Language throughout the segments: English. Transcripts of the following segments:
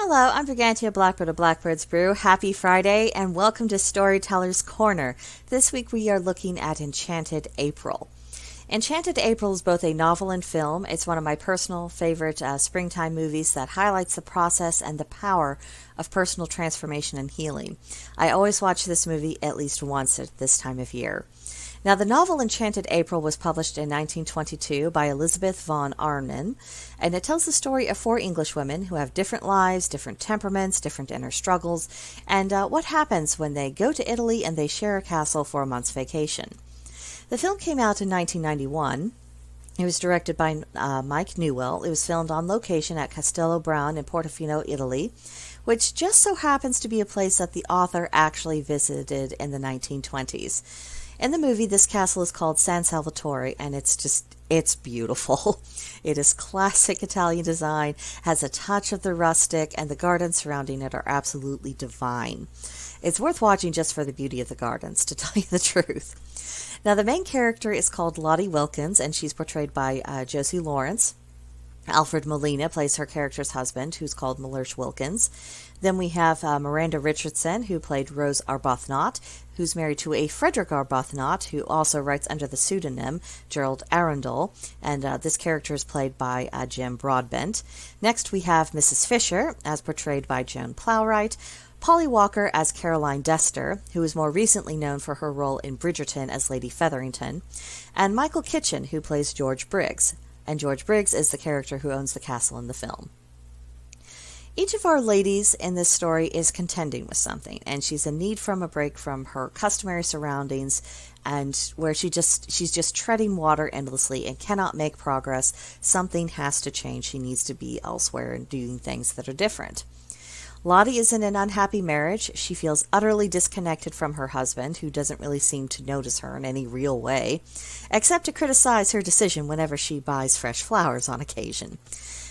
Hello, I'm Brigantia Blackbird of Blackbird's Brew. Happy Friday, and welcome to Storyteller's Corner. This week we are looking at Enchanted April. Enchanted April is both a novel and film. It's one of my personal favorite springtime movies that highlights the process and the power of personal transformation and healing. I always watch this movie at least once at this time of year. Now, the novel Enchanted April was published in 1922 by Elizabeth von Arnim, and it tells the story of four English women who have different lives, different temperaments, different inner struggles, and what happens when they go to Italy and they share a castle for a month's vacation. The film came out in 1991. It was directed by Mike Newell. It was filmed on location at Castello Brown in Portofino, Italy, which just so happens to be a place that the author actually visited in the 1920s. In the movie, this castle is called San Salvatore, and it's beautiful. It is classic Italian design, has a touch of the rustic, and the gardens surrounding it are absolutely divine. It's worth watching just for the beauty of the gardens, to tell you the truth. Now, the main character is called Lottie Wilkins, and she's portrayed by Josie Lawrence. Alfred Molina plays her character's husband, who's called Mellersh Wilkins. Then we have Miranda Richardson, who played Rose Arbuthnot, who's married to a Frederick Arbuthnot, who also writes under the pseudonym Gerald Arundel, and this character is played by Jim Broadbent. Next, we have Mrs. Fisher, as portrayed by Joan Plowright, Polly Walker as Caroline Dester, who is more recently known for her role in Bridgerton as Lady Featherington, and Michael Kitchen, who plays George Briggs. And George Briggs is the character who owns the castle in the film. Each of our ladies in this story is contending with something, and she's in need from a break from her customary surroundings, and where she's just treading water endlessly and cannot make progress. Something has to change. She needs to be elsewhere and doing things that are different. Lottie is in an unhappy marriage. She feels utterly disconnected from her husband, who doesn't really seem to notice her in any real way, except to criticize her decision whenever she buys fresh flowers on occasion.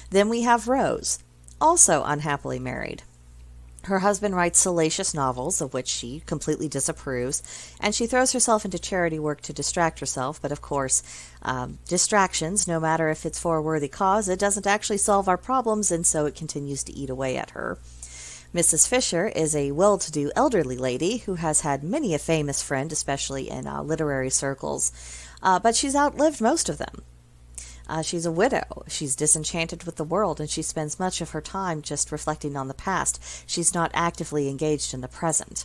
Then we have Rose, also unhappily married. Her husband writes salacious novels, of which she completely disapproves, and she throws herself into charity work to distract herself, but of course, distractions, no matter if it's for a worthy cause, it doesn't actually solve our problems, and so it continues to eat away at her. Mrs. Fisher is a well-to-do elderly lady who has had many a famous friend, especially in literary circles, but she's outlived most of them. She's a widow. She's disenchanted with the world, and she spends much of her time just reflecting on the past. She's not actively engaged in the present.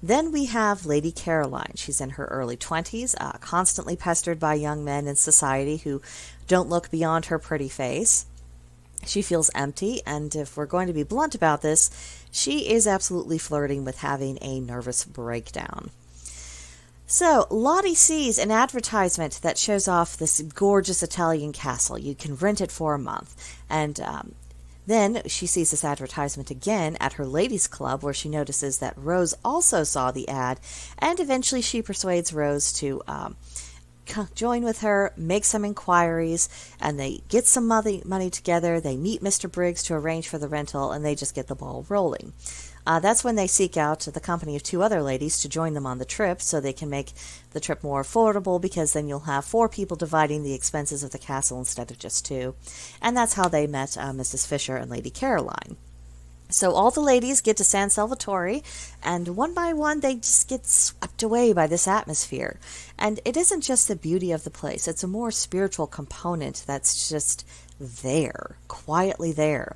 Then we have Lady Caroline. She's in her early 20s, constantly pestered by young men in society who don't look beyond her pretty face. She feels empty, and if we're going to be blunt about this, she is absolutely flirting with having a nervous breakdown. So, Lottie sees an advertisement that shows off this gorgeous Italian castle. You can rent it for a month. And then she sees this advertisement again at her ladies' club, where she notices that Rose also saw the ad, and eventually she persuades Rose to join with her, make some inquiries, and they get some money together. They meet Mr. Briggs to arrange for the rental, and they just get the ball rolling. That's when they seek out the company of two other ladies to join them on the trip, so they can make the trip more affordable, because then you'll have four people dividing the expenses of the castle instead of just two. And that's how they met Mrs. Fisher and Lady Caroline. So all the ladies get to San Salvatore, and one by one they just get swept away by this atmosphere. And it isn't just the beauty of the place, it's a more spiritual component that's just there, quietly there.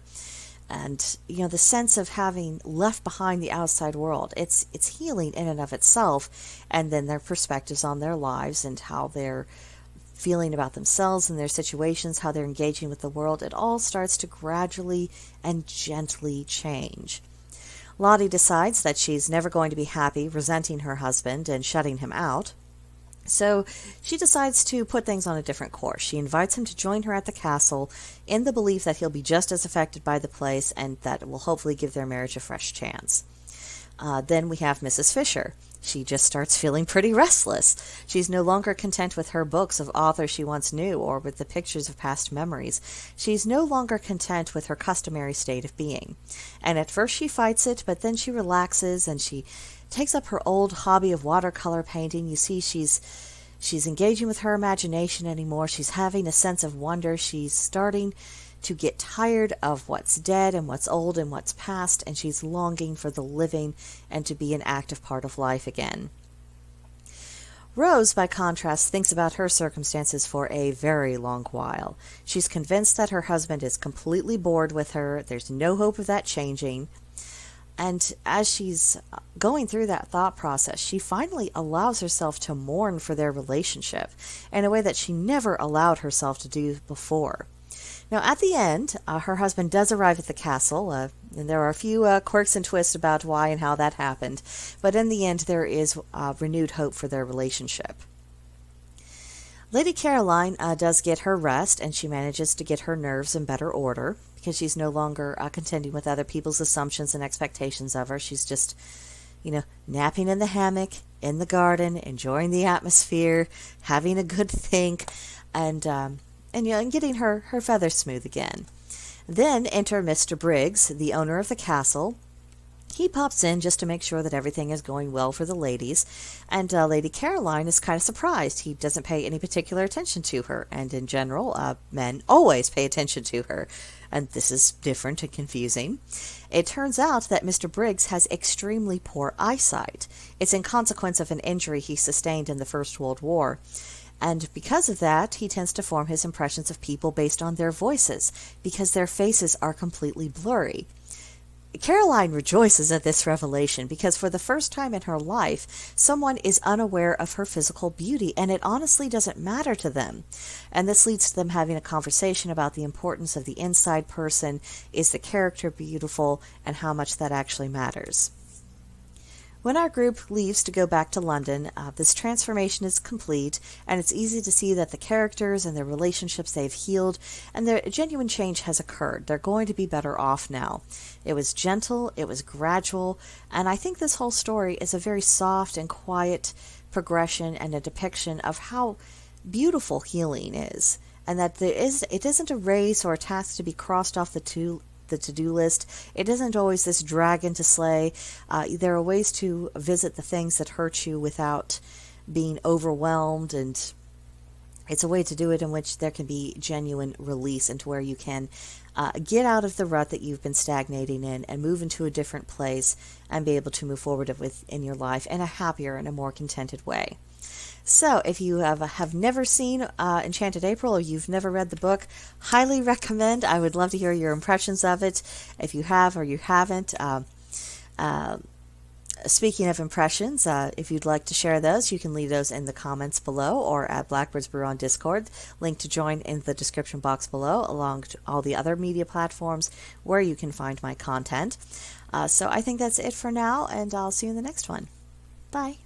And, the sense of having left behind the outside world, it's healing in and of itself, and then their perspectives on their lives and how they're feeling about themselves and their situations, how they're engaging with the world, it all starts to gradually and gently change. Lottie decides that she's never going to be happy resenting her husband and shutting him out. So she decides to put things on a different course. She invites him to join her at the castle in the belief that he'll be just as affected by the place and that it will hopefully give their marriage a fresh chance. Then we have Mrs. Fisher. She just starts feeling pretty restless. She's no longer content with her books of authors she once knew or with the pictures of past memories. She's no longer content with her customary state of being. And at first she fights it, but then she relaxes and she takes up her old hobby of watercolor painting. You see, she's engaging with her imagination anymore. She's having a sense of wonder. She's starting to get tired of what's dead and what's old and what's past, and she's longing for the living and to be an active part of life again. Rose, by contrast, thinks about her circumstances for a very long while. She's convinced that her husband is completely bored with her. There's no hope of that changing. And as she's going through that thought process, she finally allows herself to mourn for their relationship in a way that she never allowed herself to do before. Now, at the end, her husband does arrive at the castle, and there are a few quirks and twists about why and how that happened, but in the end, there is renewed hope for their relationship. Lady Caroline does get her rest, and she manages to get her nerves in better order, because she's no longer contending with other people's assumptions and expectations of her. She's just, napping in the hammock, in the garden, enjoying the atmosphere, having a good think, and getting her feathers smooth again. Then enter Mr. Briggs, the owner of the castle. He pops in just to make sure that everything is going well for the ladies, and Lady Caroline is kind of surprised. He doesn't pay any particular attention to her, and in general, men always pay attention to her, and this is different and confusing. It turns out that Mr. Briggs has extremely poor eyesight. It's in consequence of an injury he sustained in the First World War. And because of that, he tends to form his impressions of people based on their voices, because their faces are completely blurry. Caroline rejoices at this revelation because for the first time in her life, someone is unaware of her physical beauty, and it honestly doesn't matter to them. And this leads to them having a conversation about the importance of the inside person. Is the character beautiful, and how much that actually matters? When our group leaves to go back to London, this transformation is complete, and it's easy to see that the characters and their relationships, they've healed, and their genuine change has occurred. They're going to be better off now. It was gentle, it was gradual, and I think this whole story is a very soft and quiet progression and a depiction of how beautiful healing is, and that it isn't a race or a task to be crossed off the to-do list. It isn't always this dragon to slay. There are ways to visit the things that hurt you without being overwhelmed, and it's a way to do it in which there can be genuine release, and to where you can get out of the rut that you've been stagnating in and move into a different place and be able to move forward in your life in a happier and a more contented way. So, if you have never seen Enchanted April, or you've never read the book, highly recommend. I would love to hear your impressions of it, if you have or you haven't. Speaking of impressions, if you'd like to share those, you can leave those in the comments below or at Blackbird's Brew on Discord. Link to join in the description box below, along to all the other media platforms where you can find my content. So I think that's it for now, and I'll see you in the next one. Bye.